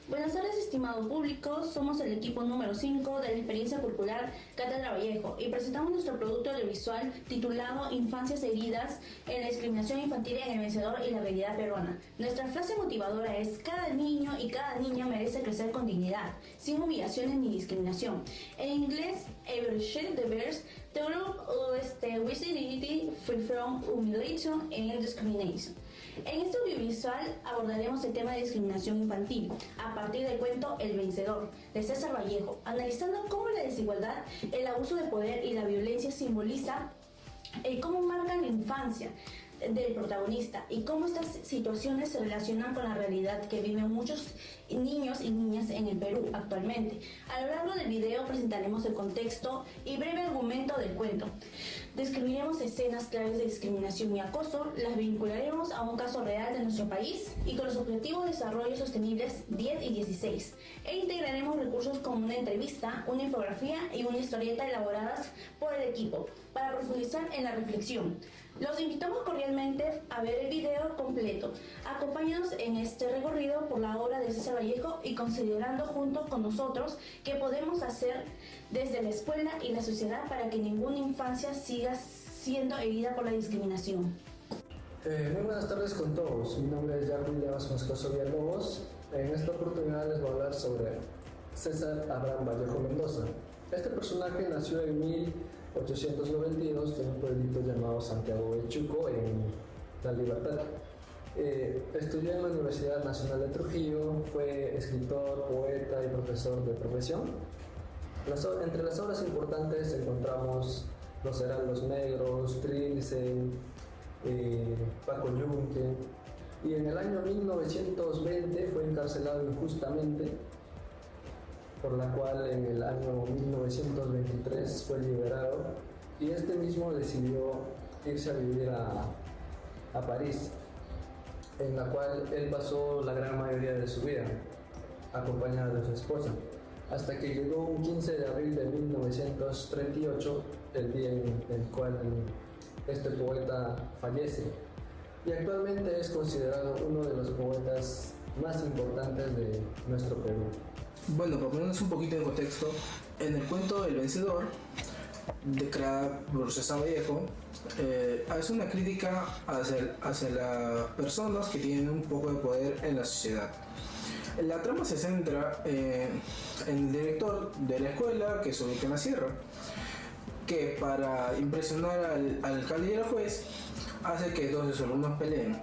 Buenas tardes, estimado público. Somos el equipo número 5 de la experiencia curricular Cátedra Vallejo y presentamos nuestro producto audiovisual titulado Infancias heridas en la discriminación infantil en el vencedor y la realidad peruana. Nuestra frase motivadora es: cada niño y cada niña merece crecer con dignidad, sin humillaciones ni discriminación. En inglés, every child deserves to grow with dignity, free from humiliation and discrimination. En este audiovisual abordaremos el tema de discriminación infantil a partir del cuento El Vencedor de César Vallejo, analizando cómo la desigualdad, el abuso de poder y la violencia simboliza cómo marcan la infancia del protagonista y cómo estas situaciones se relacionan con la realidad que viven muchos niños y niñas en el Perú actualmente. A lo largo del video presentaremos el contexto y breve argumento del cuento. Describiremos escenas claves de discriminación y acoso, las vincularemos a un caso real de nuestro país y con los Objetivos de Desarrollo Sostenibles 10 y 16, e integraremos recursos como una entrevista, una infografía y una historieta elaboradas por el equipo para profundizar en la reflexión. Los invitamos cordialmente a ver el video completo. Acompáñanos en este recorrido por la obra de César Vallejo y considerando junto con nosotros qué podemos hacer desde la escuela y la sociedad para que ninguna infancia siga siendo herida por la discriminación. Muy buenas tardes con todos. Mi nombre es Jacqueline Levas Moscoso Villalobos. En esta oportunidad les voy a hablar sobre César Abraham Vallejo Mendoza. Este personaje nació en 1892 en un pueblito llamado Santiago de Chuco, en La Libertad. Estudió en la Universidad Nacional de Trujillo, fue escritor, poeta y profesor de profesión. Entre las obras importantes encontramos Los Heraldos Negros, Trilce, Paco Yunque, y en el año 1920 fue encarcelado injustamente, por la cual en el año 1923 fue liberado y este mismo decidió irse a vivir a París, en la cual él pasó la gran mayoría de su vida acompañado de su esposa, hasta que llegó un 15 de abril de 1938, el día en el cual este poeta fallece, y actualmente es considerado uno de los poetas más importantes de nuestro Perú. Bueno, para ponernos un poquito en contexto, en el cuento El Vencedor, creado por César Vallejo, hace una crítica hacia las personas que tienen un poco de poder en la sociedad. La trama se centra en el director de la escuela, que se ubica en la sierra, que para impresionar al alcalde y al juez hace que dos de sus alumnos peleen,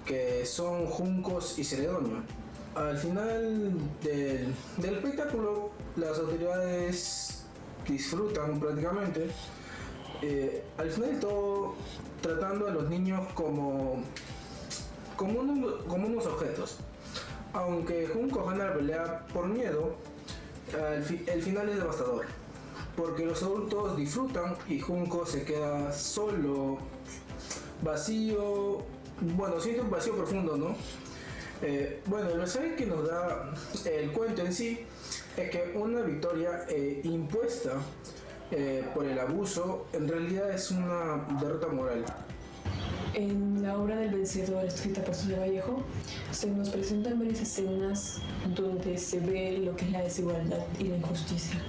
que son Juncos y Celedonio. Al final del espectáculo, las autoridades disfrutan prácticamente, al final de todo tratando a los niños como unos objetos. Aunque Junco gana la pelea por miedo, el final es devastador, porque los adultos disfrutan y Junco se queda solo, vacío, siente un vacío profundo, ¿no? El mensaje que nos da el cuento en sí es que una victoria impuesta por el abuso en realidad es una derrota moral. En la obra del Vencedor, escrita por César Vallejo, se nos presentan varias escenas donde se ve lo que es la desigualdad y la injusticia.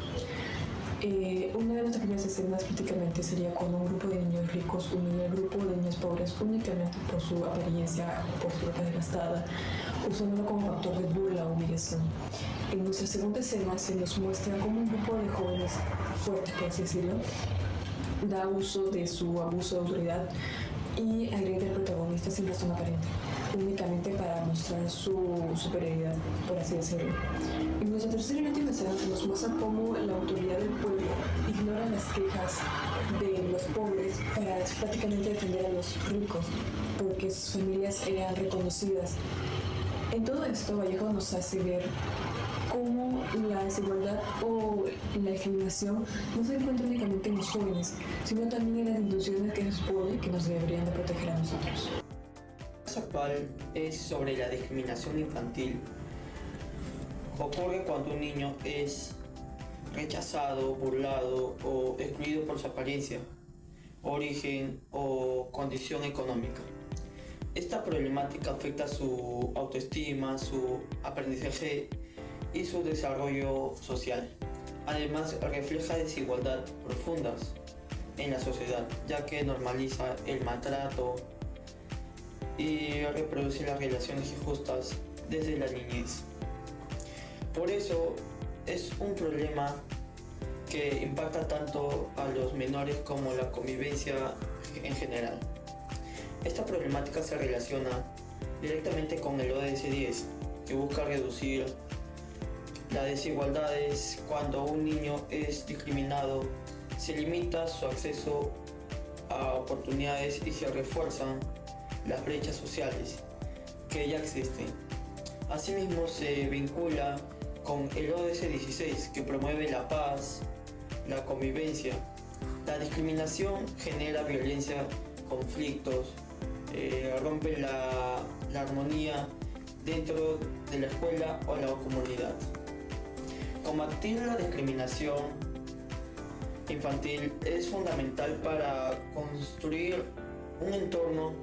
Una de nuestras primeras escenas prácticamente sería cuando un grupo de niños ricos une al grupo de niños pobres únicamente por su apariencia, por su ropa desgastada, usándolo como factor de burla o humillación. En nuestra segunda escena se nos muestra cómo un grupo de jóvenes fuertes, por así decirlo, da uso de su abuso de autoridad y agrede al protagonista sin razón aparente, únicamente para mostrar su superioridad, por así decirlo. En nuestra tercera y última escena se nos muestra cómo la autoridad del pueblo ignora las quejas de los pobres para prácticamente defender a los ricos, porque sus familias eran reconocidas. En todo esto, Vallejo nos hace ver cómo la desigualdad o la discriminación no se encuentra únicamente en los jóvenes, sino también en las instituciones que se supone que nos deberían de proteger a nosotros. El caso actual es sobre la discriminación infantil. Ocurre cuando un niño es rechazado, burlado o excluido por su apariencia, origen o condición económica. Esta problemática afecta su autoestima, su aprendizaje y su desarrollo social. Además, refleja desigualdades profundas en la sociedad, ya que normaliza el maltrato y reproduce las relaciones injustas desde la niñez. Por eso es un problema que impacta tanto a los menores como la convivencia en general. Esta problemática se relaciona directamente con el ODS 10, que busca reducir las desigualdades. Cuando un niño es discriminado, se limita su acceso a oportunidades y se refuerzan las brechas sociales que ya existen. Asimismo, se vincula con el ODS 16, que promueve la paz, la convivencia. La discriminación genera violencia, conflictos, rompe la armonía dentro de la escuela o la comunidad. Combatir la discriminación infantil es fundamental para construir un entorno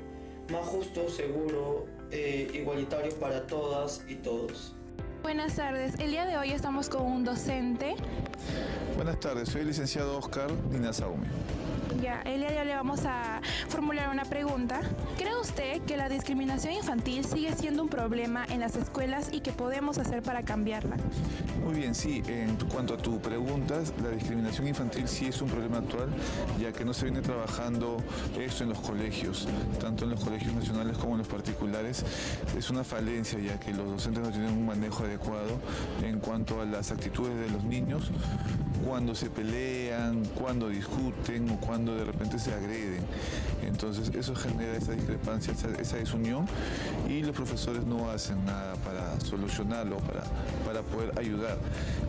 más justo, seguro, igualitario para todas y todos. Buenas tardes, el día de hoy estamos con un docente. Buenas tardes, soy el licenciado Oscar Dinasaume. Ya, el día de hoy le vamos a formular una pregunta. ¿Cree usted que la discriminación infantil sigue siendo un problema en las escuelas y qué podemos hacer para cambiarla? Muy bien, sí, en cuanto a tu pregunta, la discriminación infantil sí es un problema actual, ya que no se viene trabajando esto en los colegios, tanto en los colegios nacionales como en los particulares. Es una falencia, ya que los docentes no tienen un manejo adecuado en cuanto a las actitudes de los niños, cuando se pelean, cuando discuten o cuando de repente se agreden. Entonces eso genera esa discrepancia, esa desunión, y los profesores no hacen nada para solucionarlo, para poder ayudar.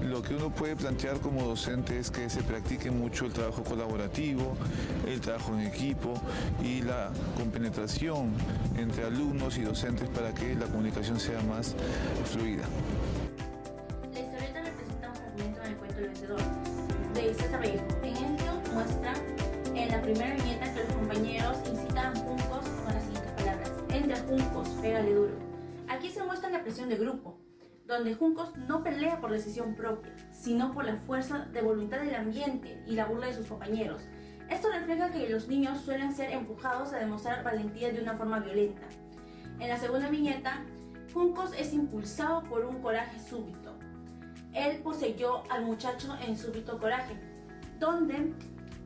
Lo que uno puede plantear como docente es que se practique mucho el trabajo colaborativo, el trabajo en equipo y la compenetración entre alumnos y docentes para que la comunicación sea más fluida. La historieta representa un fragmento del cuento El Vencedor de César Vallejo. En ello muestra en la primera viñeta que los compañeros incitan a Juncos con las siguientes palabras: entra Juncos, pégale duro. Aquí se muestra la presión de grupo, donde Juncos no pelea por decisión propia, sino por la fuerza de voluntad del ambiente y la burla de sus compañeros. Esto refleja que los niños suelen ser empujados a demostrar valentía de una forma violenta. En la segunda viñeta, Juncos es impulsado por un coraje súbito. Él poseyó al muchacho en súbito coraje, donde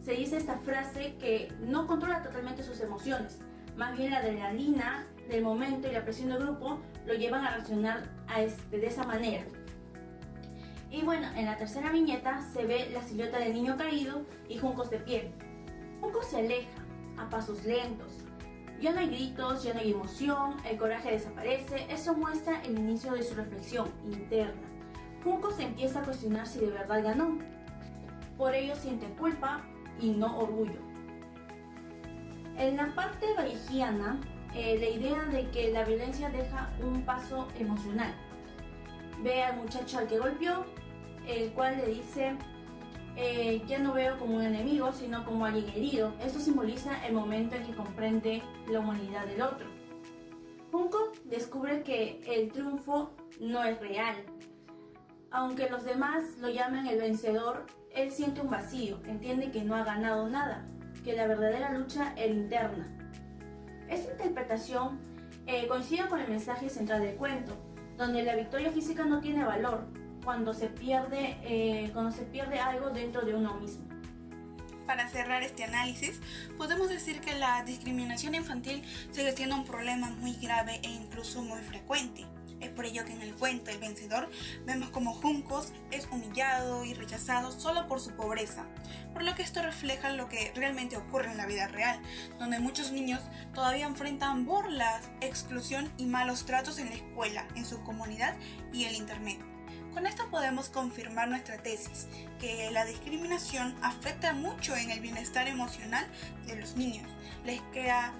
se dice esta frase que no controla totalmente sus emociones, más bien la adrenalina del momento y la presión del grupo lo llevan a reaccionar de esa manera. Y bueno, en la tercera viñeta se ve la silueta del niño caído y Juncos de pie. Juncos se aleja a pasos lentos. Ya no hay gritos, ya no hay emoción, el coraje desaparece. Eso muestra el inicio de su reflexión interna. Juncos se empieza a cuestionar si de verdad ganó. Por ello siente culpa y no orgullo. En la parte vallejiana, la idea de que la violencia deja un paso emocional. Ve al muchacho al que golpeó, el cual le dice: ya no veo como un enemigo, sino como alguien herido. Esto simboliza el momento en que comprende la humanidad del otro. Junco descubre que el triunfo no es real. Aunque los demás lo llamen el vencedor, él siente un vacío, entiende que no ha ganado nada, que la verdadera lucha era interna. Esta interpretación coincide con el mensaje central del cuento, donde la victoria física no tiene valor cuando se pierde algo dentro de uno mismo. Para cerrar este análisis, podemos decir que la discriminación infantil sigue siendo un problema muy grave e incluso muy frecuente. Es por ello que en el cuento El Vencedor vemos como Juncos es humillado y rechazado solo por su pobreza, por lo que esto refleja lo que realmente ocurre en la vida real, donde muchos niños todavía enfrentan burlas, exclusión y malos tratos en la escuela, en su comunidad y el internet. Con esto podemos confirmar nuestra tesis, que la discriminación afecta mucho en el bienestar emocional de los niños, les crea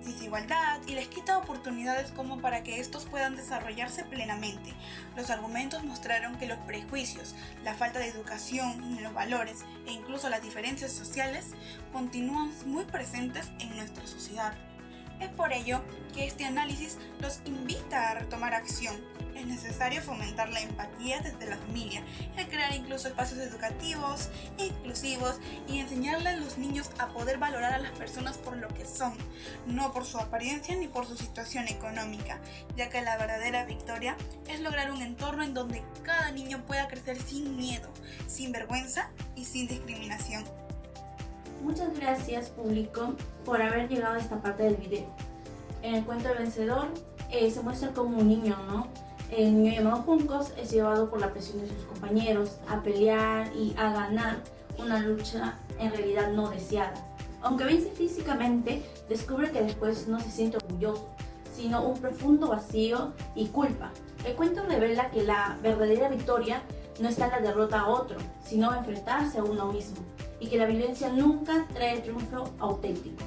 desigualdad y les quita oportunidades como para que estos puedan desarrollarse plenamente. Los argumentos mostraron que los prejuicios, la falta de educación, los valores e incluso las diferencias sociales continúan muy presentes en nuestra sociedad. Es por ello que este análisis los invita a retomar acción. Es necesario fomentar la empatía desde la familia, el crear incluso espacios educativos, inclusivos y enseñarle a los niños a poder valorar a las personas por lo que son, no por su apariencia ni por su situación económica, ya que la verdadera victoria es lograr un entorno en donde cada niño pueda crecer sin miedo, sin vergüenza y sin discriminación. Muchas gracias, público, por haber llegado a esta parte del video. En el cuento del vencedor se muestra como un niño, ¿no? El niño llamado Juncos es llevado por la presión de sus compañeros a pelear y a ganar una lucha en realidad no deseada. Aunque vence físicamente, descubre que después no se siente orgulloso, sino un profundo vacío y culpa. El cuento revela que la verdadera victoria no está en la derrota a otro, sino en enfrentarse a uno mismo, y que la violencia nunca trae el triunfo auténtico.